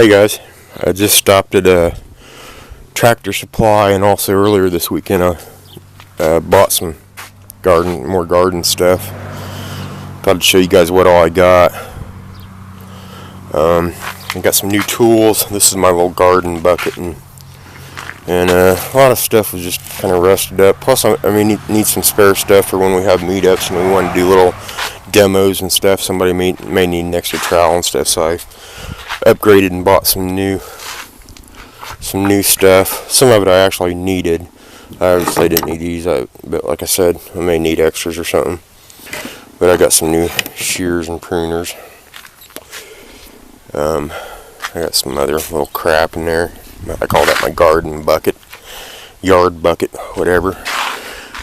Hey guys, I just stopped at a Tractor Supply, and also earlier this weekend I bought some more garden stuff. Thought I'd show you guys what all I got. I got some new tools. This is my little garden bucket, and a lot of stuff was just kind of rusted up. Plus, need some spare stuff for when we have meetups and we want to do little demos and stuff. Somebody may need an extra trowel and stuff, so I upgraded and bought some new stuff. Some of it I actually needed. I obviously didn't need these, but like I said, I may need extras or something. But I got some new shears and pruners. I got some other little crap in there. I call that my garden bucket, yard bucket, whatever.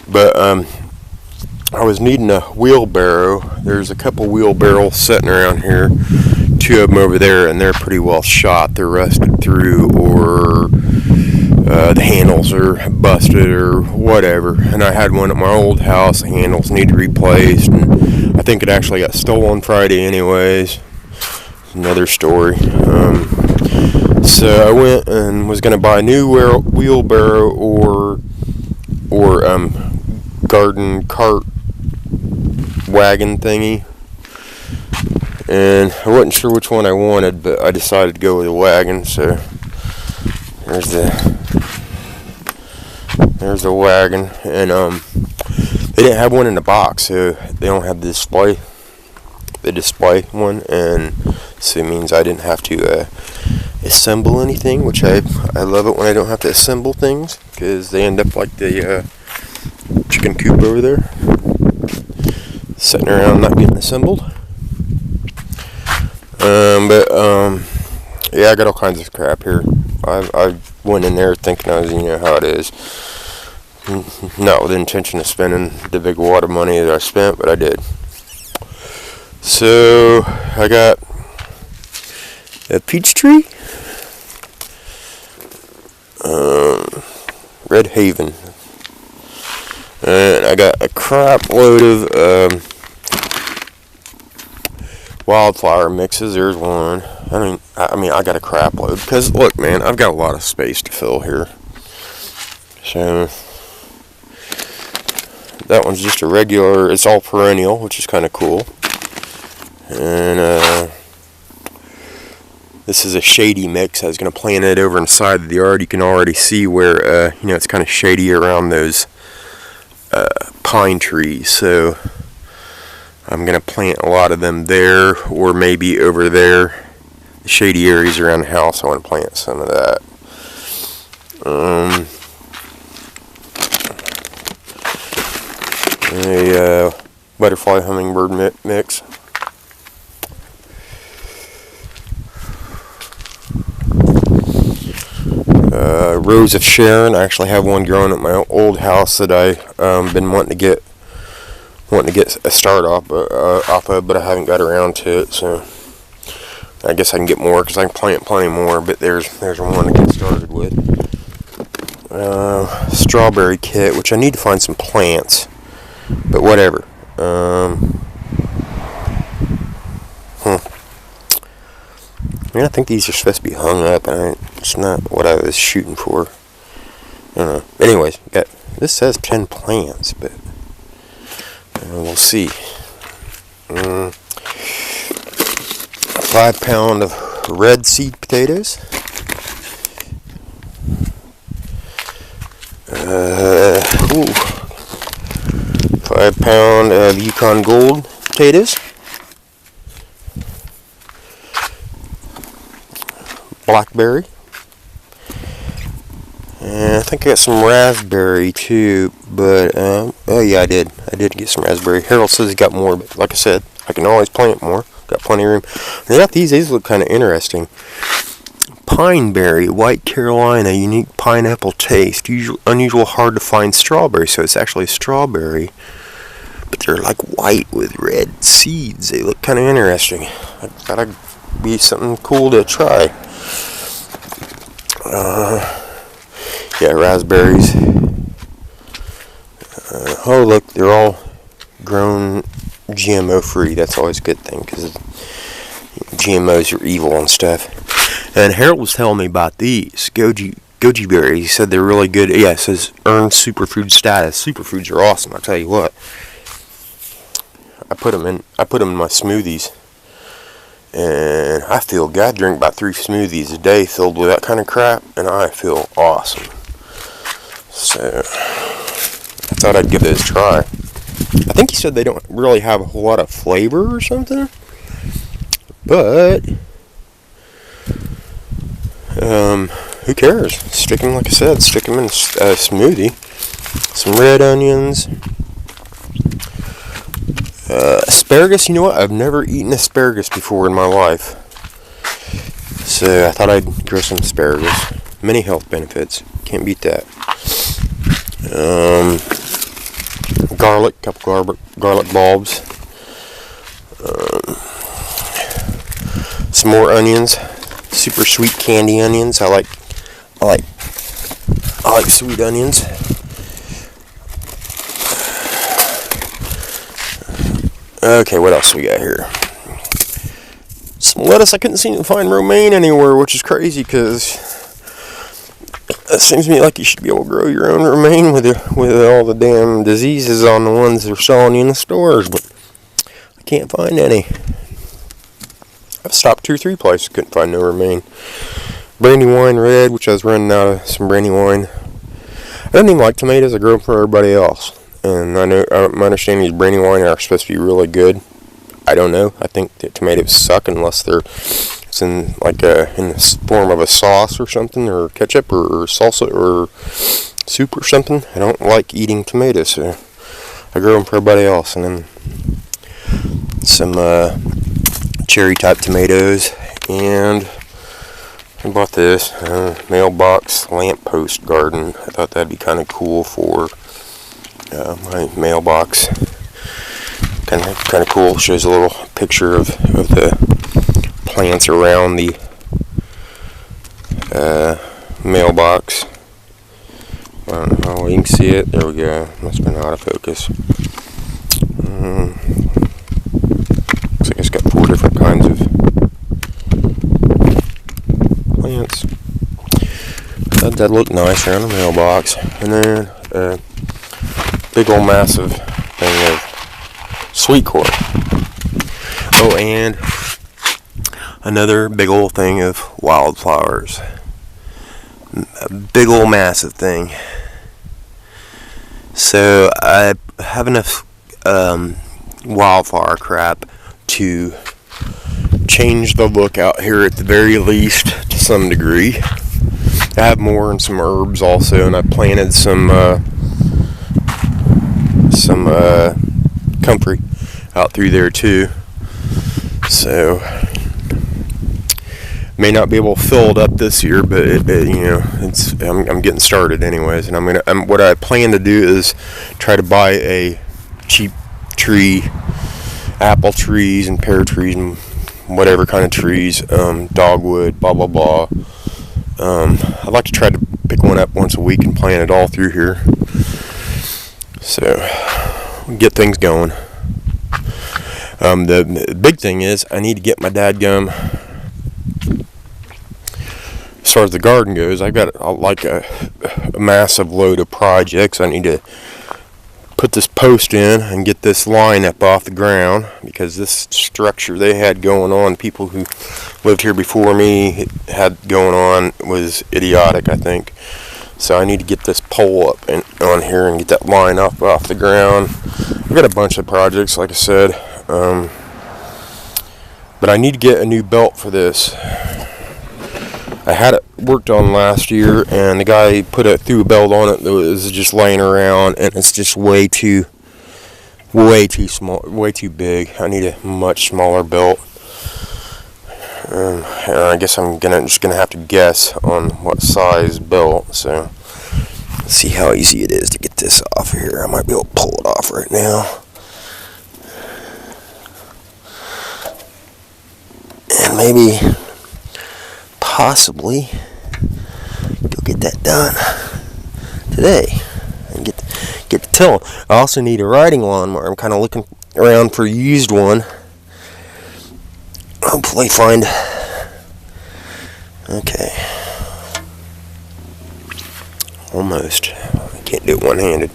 But I was needing a wheelbarrow. There's a couple wheelbarrows sitting around here. Two of them over there, and they're pretty well shot. They're rusted through, or the handles are busted, or whatever. And I had one at my old house. The handles need replaced, and I think it actually got stolen Friday anyways. Another story. So I went and was going to buy a new wheelbarrow or garden cart wagon thingy. And I wasn't sure which one I wanted, but I decided to go with a wagon. So there's the wagon, and they didn't have one in the box, so they don't have the display one, and so it means I didn't have to assemble anything, which I love it when I don't have to assemble things, because they end up like the chicken coop over there, sitting around not getting assembled. Yeah, I got all kinds of crap here. I went in there thinking I was, how it is. Not with the intention of spending the big wad of money that I spent, but I did. So, I got a peach tree, Red Haven, and I got a crap load of wildflower mixes. There's one. I got a crap load, because look, man, I've got a lot of space to fill here. So that one's just a regular, it's all perennial, which is kind of cool. And this is a shady mix. I was going to plant it over inside of the yard. You can already see where it's kind of shady around those pine trees, so I'm going to plant a lot of them there, or maybe over there, the shady areas around the house. I want to plant some of that. A butterfly hummingbird mix. Rose of Sharon. I actually have one growing at my old house that I've been wanting to get a start off of, but I haven't got around to it. So I guess I can get more, because I can plant plenty more. But there's one to get started with. Strawberry kit, which I need to find some plants, but whatever. I think these are supposed to be hung up, and it's not what I was shooting for. I don't know. Anyways, this says 10 plants, but we'll see. 5 pound of red seed potatoes. 5 pound of Yukon Gold potatoes. Blackberry. And I think I got some raspberry too, but oh yeah, I did get some raspberry. Harold says he got more, but like I said, I can always plant more. Got plenty of room. And I got these look kind of interesting. Pineberry, White Carolina, unique pineapple taste, unusual, hard to find strawberry. So it's actually strawberry, but they're like white with red seeds. They look kind of interesting. I thought it'd be something cool to try. Yeah, raspberries. Oh, look, they're all grown GMO free. That's always a good thing, because GMOs are evil and stuff. And Harold was telling me about these goji berries. He said they're really good. Yeah, it says earn superfood status. Superfoods are awesome. I'll tell you what. I put them in my smoothies, and I feel good. I drink about 3 smoothies a day filled with that kind of crap, and I feel awesome. So I thought I'd give it a try. I think he said they don't really have a whole lot of flavor or something, but who cares? Stick them, like I said, stick them in a smoothie. Some red onions. Asparagus, you know what? I've never eaten asparagus before in my life. So I thought I'd grow some asparagus. Many health benefits. Can't beat that. Garlic, couple garlic bulbs. Some more onions. Super sweet candy onions. I like sweet onions. Okay, what else we got here? Some lettuce. I couldn't seem to find romaine anywhere, which is crazy because it seems to me like you should be able to grow your own romaine with all the damn diseases on the ones they're selling you in the stores, but I can't find any. I've stopped 2 or 3 places, couldn't find no romaine. Brandywine red, which I was running out of some brandywine. I don't even like tomatoes. I grow them for everybody else. And I know, my understanding is brandywine are supposed to be really good. I don't know. I think that tomatoes suck unless it's in like in the form of a sauce or something, or ketchup or salsa or soup or something. I don't like eating tomatoes, so I grow them for everybody else. And then some cherry type tomatoes, and I bought this mailbox lamppost garden. I thought that'd be kind of cool for my mailbox. Kind of cool. Shows a little picture of the plants around the mailbox. I don't know how you can see it. There we go. Must have been out of focus. Looks like it's got 4 different kinds of plants. That looked nice around the mailbox. And then big old massive thing of sweet corn. Oh, and another big old thing of wildflowers. A big old massive thing. So I have enough wildflower crap to change the look out here at the very least to some degree. I have more and some herbs also, and I planted some comfrey out through there too. So may not be able to fill it up this year, but I'm getting started anyways. And what I plan to do is try to buy a cheap tree, apple trees and pear trees and whatever kind of trees, dogwood, blah blah blah. I'd like to try to pick one up once a week and plant it all through here. So get things going. The big thing is I need to get my dadgum. As far as the garden goes, I've got like a massive load of projects. I need to put this post in and get this line up off the ground, because this structure they had going on, people who lived here before me had going on, was idiotic, I think. So I need to get this pole up and on here and get that line up off the ground. I've got a bunch of projects, like I said, but I need to get a new belt for this. I had it worked on last year, and the guy threw a belt on it that was just laying around, and it's just way too small, way too big. I need a much smaller belt. And I guess I'm just gonna have to guess on what size belt. So let's see how easy it is to get this off of here. I might be able to pull it off right now. And maybe, possibly, go get that done today and get to tilling. I also need a riding lawnmower. I'm kind of looking around for a used one. Hopefully find Okay. Almost. I can't do it one-handed.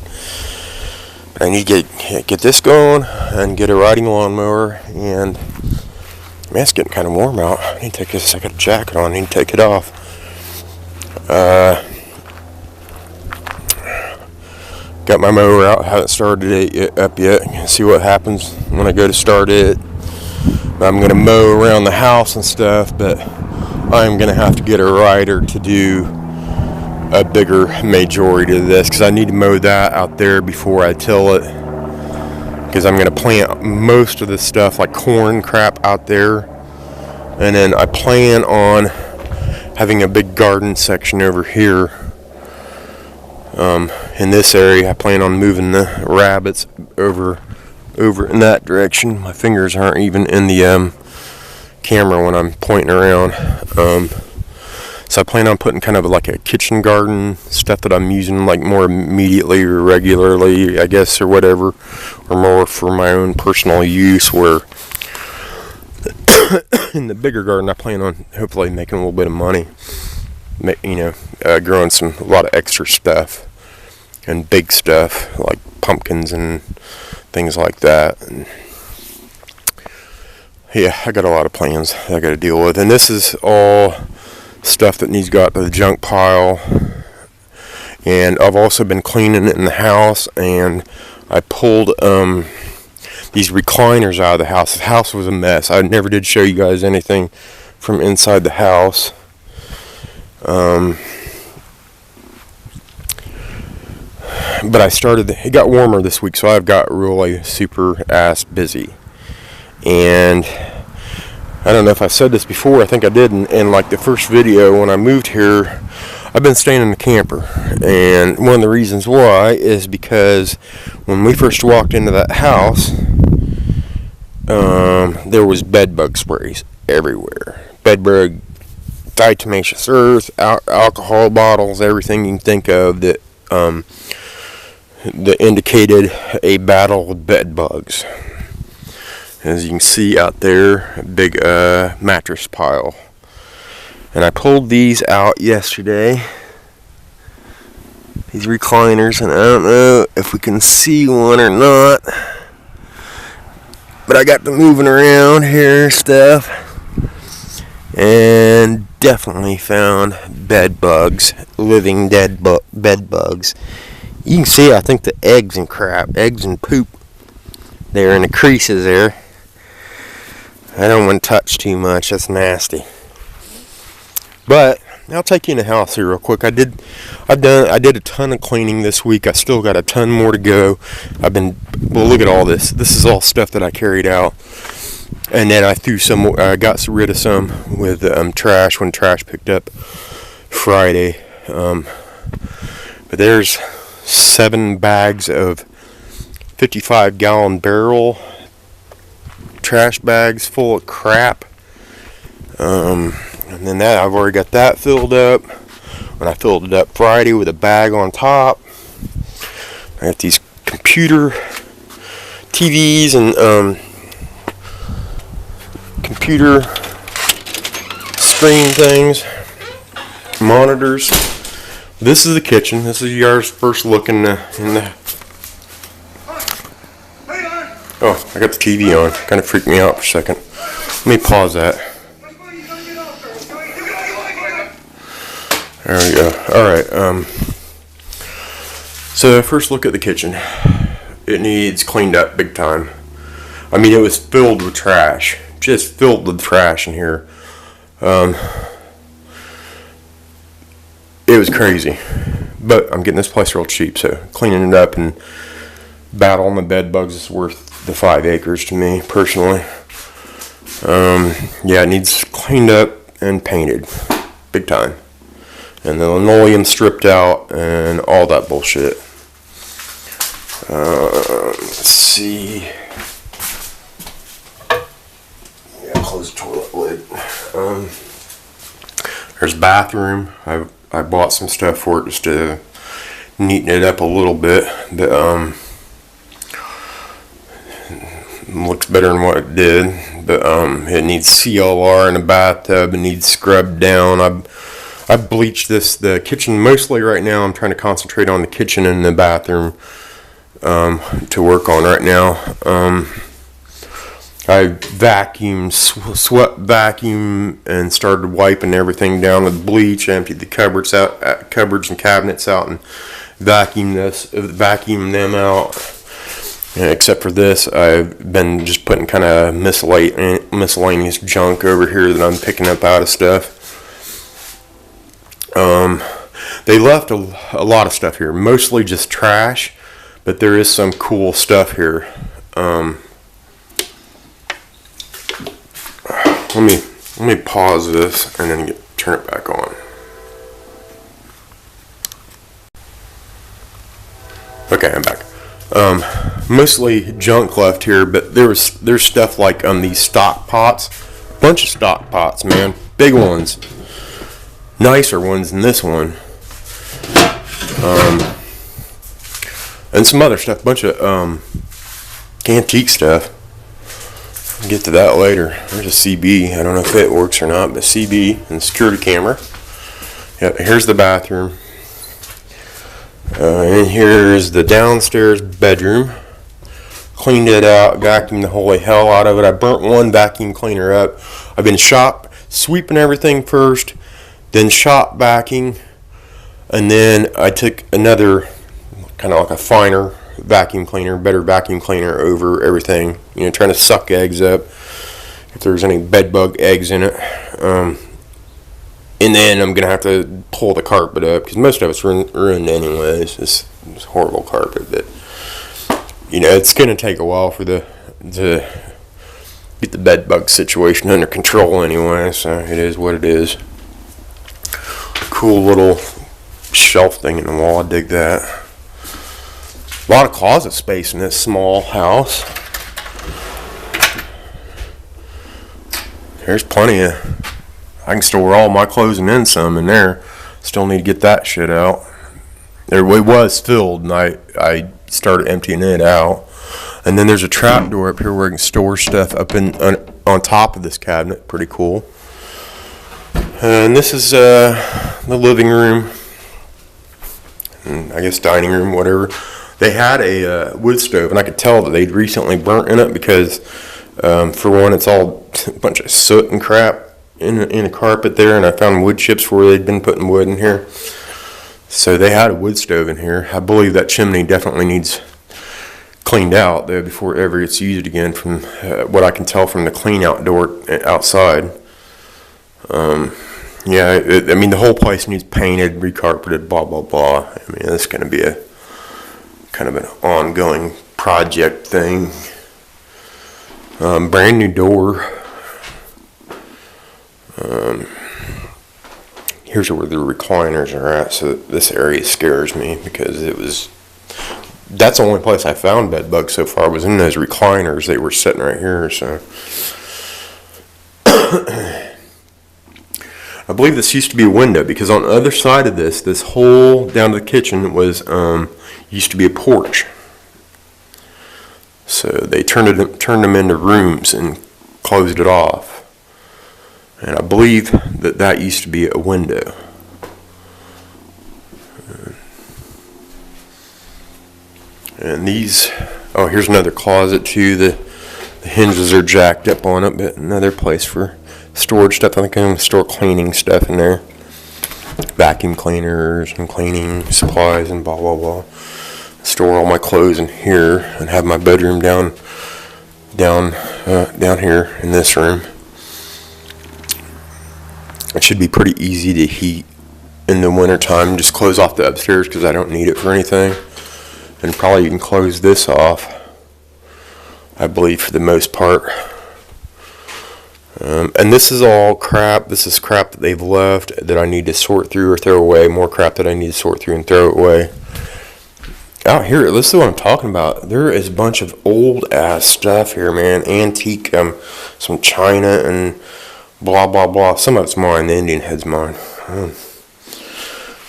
But I need to get this going and get a riding lawnmower. And man, it's getting kind of warm out. I need to take this. I got a jacket on. I need to take it off. Got my mower out. Haven't started it up yet. See what happens when I go to start it. I'm going to mow around the house and stuff, but I'm going to have to get a rider to do a bigger majority of this, because I need to mow that out there before I till it, because I'm going to plant most of this stuff like corn crap out there, and then I plan on having a big garden section over here. In this area, I plan on moving the rabbits over in that direction. My fingers aren't even in the camera when I'm pointing around. So I plan on putting kind of like a kitchen garden, stuff that I'm using like more immediately or regularly, I guess, or whatever, or more for my own personal use, where in the bigger garden I plan on hopefully making a little bit of money, growing a lot of extra stuff and big stuff like pumpkins and things like that. And yeah, I got a lot of plans that I got to deal with, and this is all stuff that needs to go out to the junk pile. And I've also been cleaning it in the house, and I pulled these recliners out of the house. The house was a mess. I never did show you guys anything from inside the house. But it got warmer this week, so I've got really super ass busy. And I don't know if I said this before. I think I did in like the first video. When I moved here, I've been staying in the camper, and one of the reasons why is because when we first walked into that house, there was bed bug sprays everywhere. Bed bug, diatomaceous earth, alcohol bottles, everything you can think of that indicated a battle with bed bugs. As you can see out there, a big mattress pile. And I pulled these out yesterday, these recliners, and I don't know if we can see one or not, but I got them moving around here and stuff, and definitely found bed bugs, living dead bed bugs. You can see, I think, the eggs and poop there in the creases there. I don't want to touch too much, that's nasty. But I'll take you in the house here real quick. I did a ton of cleaning this week. I still got a ton more to go. Well, look at all this. This is all stuff that I carried out, and then I threw some. I got rid of some with trash when trash picked up Friday. But there's 7 bags of 55-gallon barrel trash bags full of crap. And then I've already got that filled up. When I filled it up Friday with a bag on top, I got these computer TVs and computer screen things, monitors. This is the kitchen. This is yours first look in the. Oh, I got the TV on. Kind of freaked me out for a second. Let me pause that. There we go. Alright, so first look at the kitchen. It needs cleaned up big time. I mean, it was filled with trash. Just filled with trash in here. It was crazy. But I'm getting this place real cheap, so cleaning it up and battling the bed bugs is worth the 5 acres to me, personally. Yeah, it needs cleaned up and painted. Big time. And the linoleum stripped out and all that bullshit. Let's see. Yeah, close the toilet lid. There's a bathroom. I bought some stuff for it just to neaten it up a little bit. But looks better than what it did, but it needs CLR in the bathtub. It needs scrubbed down. I've bleached the kitchen mostly right now. I'm trying to concentrate on the kitchen and the bathroom to work on right now. I vacuumed, swept vacuum, and started wiping everything down with bleach. I emptied the cupboards and cabinets out, and vacuumed them out. Except for this, I've been just putting kind of miscellaneous junk over here that I'm picking up out of stuff. They left a lot of stuff here, mostly just trash, but there is some cool stuff here. Let me pause this and then turn it back on. Okay, I'm back. Mostly junk left here, but there's stuff like these stock pots, bunch of stock pots, man, big ones, nicer ones than this one, and some other stuff, bunch of antique stuff. I'll get to that later. There's a CB. I don't know if it works or not, but CB and security camera. Yep, here's the bathroom. And here's the downstairs bedroom. Cleaned it out, vacuumed the holy hell out of it. I burnt one vacuum cleaner up. I've been sweeping everything first, then shop vacuuming, and then I took another kind of like a finer vacuum cleaner, better vacuum cleaner over everything, trying to suck eggs up if there's any bed bug eggs in it. And then I'm gonna have to pull the carpet up because most of it's ruined anyways. It's horrible carpet, but it's gonna take a while to get the bed bug situation under control anyway. So it is what it is. Cool little shelf thing in the wall. I dig that. A lot of closet space in this small house. There's plenty of. I can store all my clothes and then some in there. Still need to get that shit out. It was filled, and I started emptying it out. And then there's a trap door up here where I can store stuff up on top of this cabinet. Pretty cool. And this is the living room, and I guess dining room, whatever. They had a wood stove, and I could tell that they'd recently burnt in it because, for one, it's all a bunch of soot and crap in the carpet there, and I found wood chips where they'd been putting wood in here. So they had a wood stove in here. I believe that chimney definitely needs cleaned out though before ever it's used again, from what I can tell from the clean out door outside. Yeah, the whole place needs painted, recarpeted, blah blah blah. It's going to be a kind of an ongoing project thing. Brand new door. Here's where the recliners are at, so this area scares me because that's the only place I found bed bugs so far was in those recliners. They were sitting right here, so I believe this used to be a window because on the other side of this hole down to the kitchen was used to be a porch. So they turned them into rooms and closed it off. And I believe that used to be a window. And here's another closet too. The hinges are jacked up on it, but another place for storage stuff. I think I'm going to store cleaning stuff in there. Vacuum cleaners and cleaning supplies and blah, blah, blah. Store all my clothes in here and have my bedroom down here in this room. It should be pretty easy to heat in the wintertime. Just close off the upstairs because I don't need it for anything. And probably you can close this off, I believe, for the most part. And this is all crap. This is crap that they've left that I need to sort through or throw away. More crap that I need to sort through and throw away. Out here, this is what I'm talking about. There is a bunch of old ass stuff here, man. Antique, some china and blah blah blah. Some of it's mine. The Indian head's mine.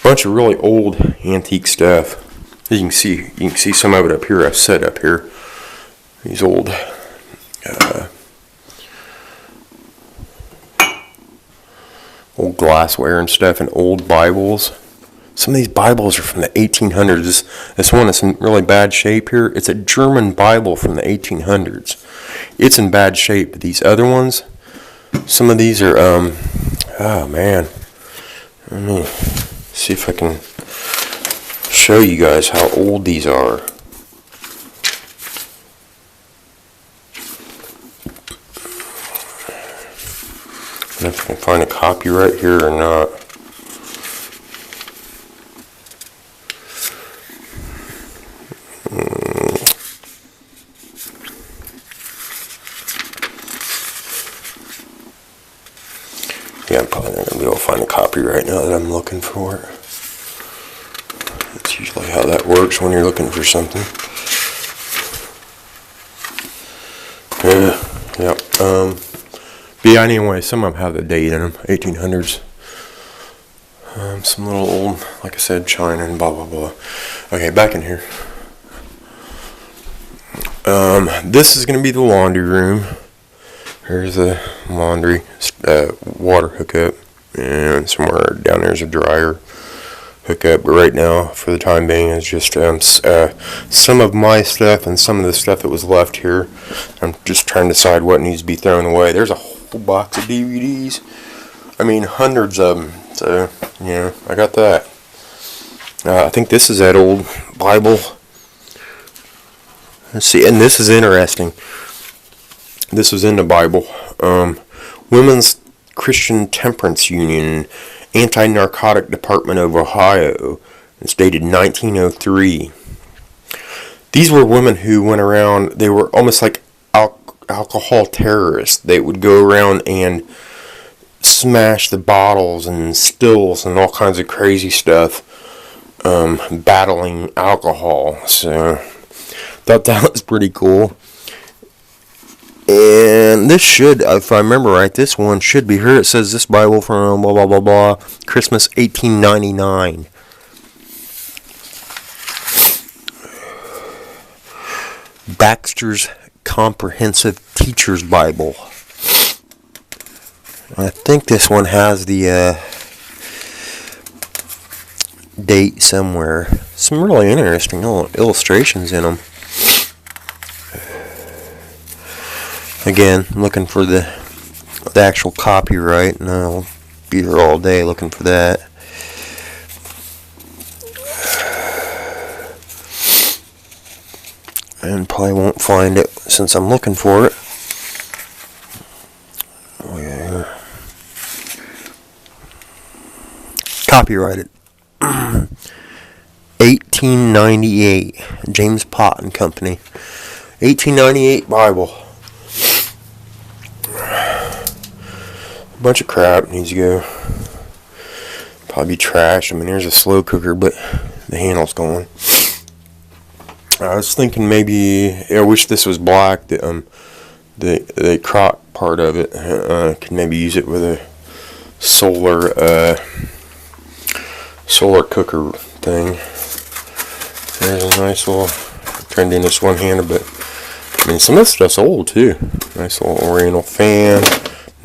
Bunch of really old antique stuff. As you can see some of it up here. I've set up here. These old old glassware and stuff, and old Bibles. Some of these Bibles are from the 1800s. This one is in really bad shape here. It's a German Bible from the 1800s. It's in bad shape, but these other ones, some of these are, oh man. Let me see if I can show you guys how old these are. And if I can find a copyright here or not. Yeah, I'm probably not going to be able to find a copyright now that I'm looking for it. That's usually how that works when you're looking for something. Yeah. But yeah, anyway, some of them have the date in them, 1800s. Some little old, like I said, china and blah, blah, blah. Okay, back in here. This is going to be the laundry room. Here's the laundry water hookup, and somewhere down there's a dryer hookup. But right now, for the time being, it's just some of my stuff and some of the stuff that was left here. I'm just trying to decide what needs to be thrown away. There's a whole box of DVDs. I mean, hundreds of them. So, yeah, I got that. I think this is that old Bible. Let's see, and this is interesting. This was in the Bible. Women's Christian Temperance Union, Anti-Narcotic Department of Ohio. It's dated 1903. These were women who went around, they were almost like alcohol terrorists. They would go around and smash the bottles and stills and all kinds of crazy stuff, battling alcohol. So, thought that was pretty cool. And this should, if I remember right, this one should be here. It says this Bible from blah, blah, blah, blah, Christmas 1899. Baxter's Comprehensive Teacher's Bible. I think this one has the date somewhere. Some really interesting little illustrations in them. Again, I'm looking for the actual copyright, and I'll be here all day looking for that. And probably won't find it since I'm looking for it. Oh yeah. Copyrighted. 1898. James Pott and Company. 1898 Bible. Bunch of crap needs to go. Probably be trash. I mean, there's a slow cooker, but the handle's gone. I was thinking maybe, I wish this was black. The crock part of it, could maybe use it with a solar cooker thing. There's a nice little, trying to do this one-handed, but I mean, some of this stuff's old too. Nice little Oriental fan.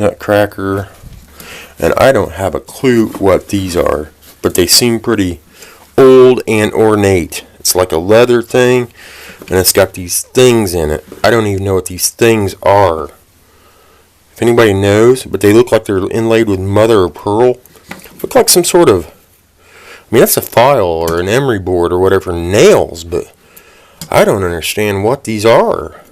Nutcracker, and I don't have a clue what these are, but they seem pretty old and ornate. It's like a leather thing, and it's got these things in it. I don't even know what these things are. If anybody knows, but they look like they're inlaid with mother of pearl. Look like some sort of, I mean, that's a file or an emery board or whatever, nails, but I don't understand what these are.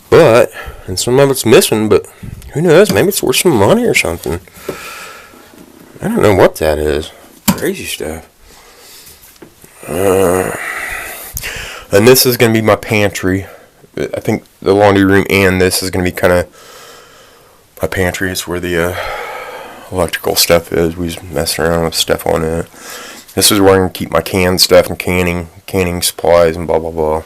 But, and some of it's missing, but who knows? Maybe it's worth some money or something. I don't know what that is. Crazy stuff. And this is going to be my pantry. I think the laundry room and this is going to be kind of my pantry. It's where the electrical stuff is. We was messing around with stuff on it. This is where I'm going to keep my canned stuff and canning supplies and blah, blah, blah.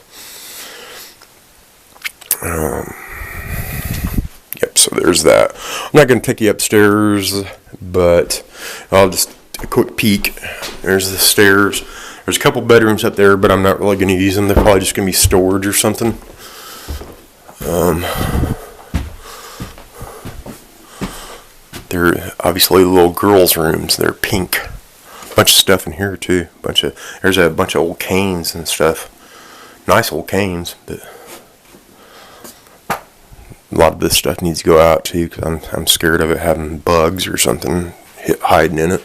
Yep, so there's that. I'm not going to take you upstairs, but I'll just a quick peek. There's the stairs. There's a couple bedrooms up there, but I'm not really going to use them. They're probably just going to be storage or something. They're obviously little girls' rooms. They're pink. Bunch of stuff in here too. There's a bunch of old canes and stuff. Nice old canes, but a lot of this stuff needs to go out too because I'm scared of it having bugs or something hiding in it.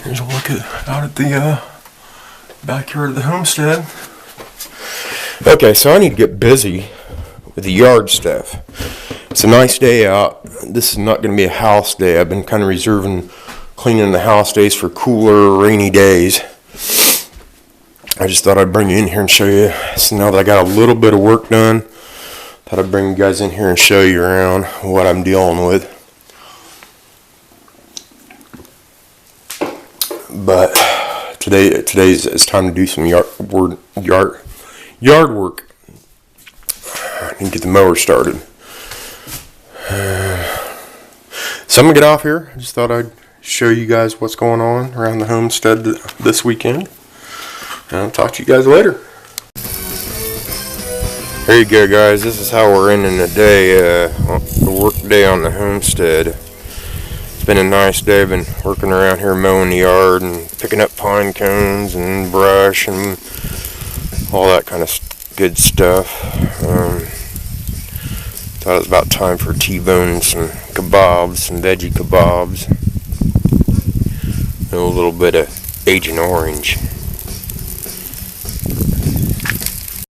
Here's a look out at the backyard of the homestead. Okay, so I need to get busy with the yard stuff. It's a nice day out. This is not going to be a house day. I've been kind of reserving cleaning the house days for cooler, rainy days. I just thought I'd bring you in here and show you. So now that I got a little bit of work done, thought I'd bring you guys in here and show you around what I'm dealing with. But today's it's time to do some yard work. I need to get the mower started. So I'm gonna get off here. I just thought I'd show you guys what's going on around the homestead this weekend. And I'll talk to you guys later. Here you go, guys. This is how we're ending the day, the work day on the homestead. It's been a nice day. I've been working around here mowing the yard and picking up pine cones and brush and all that kind of good stuff. Thought it was about time for T-bone and some kebabs, some veggie kebabs. And a little bit of Agent Orange.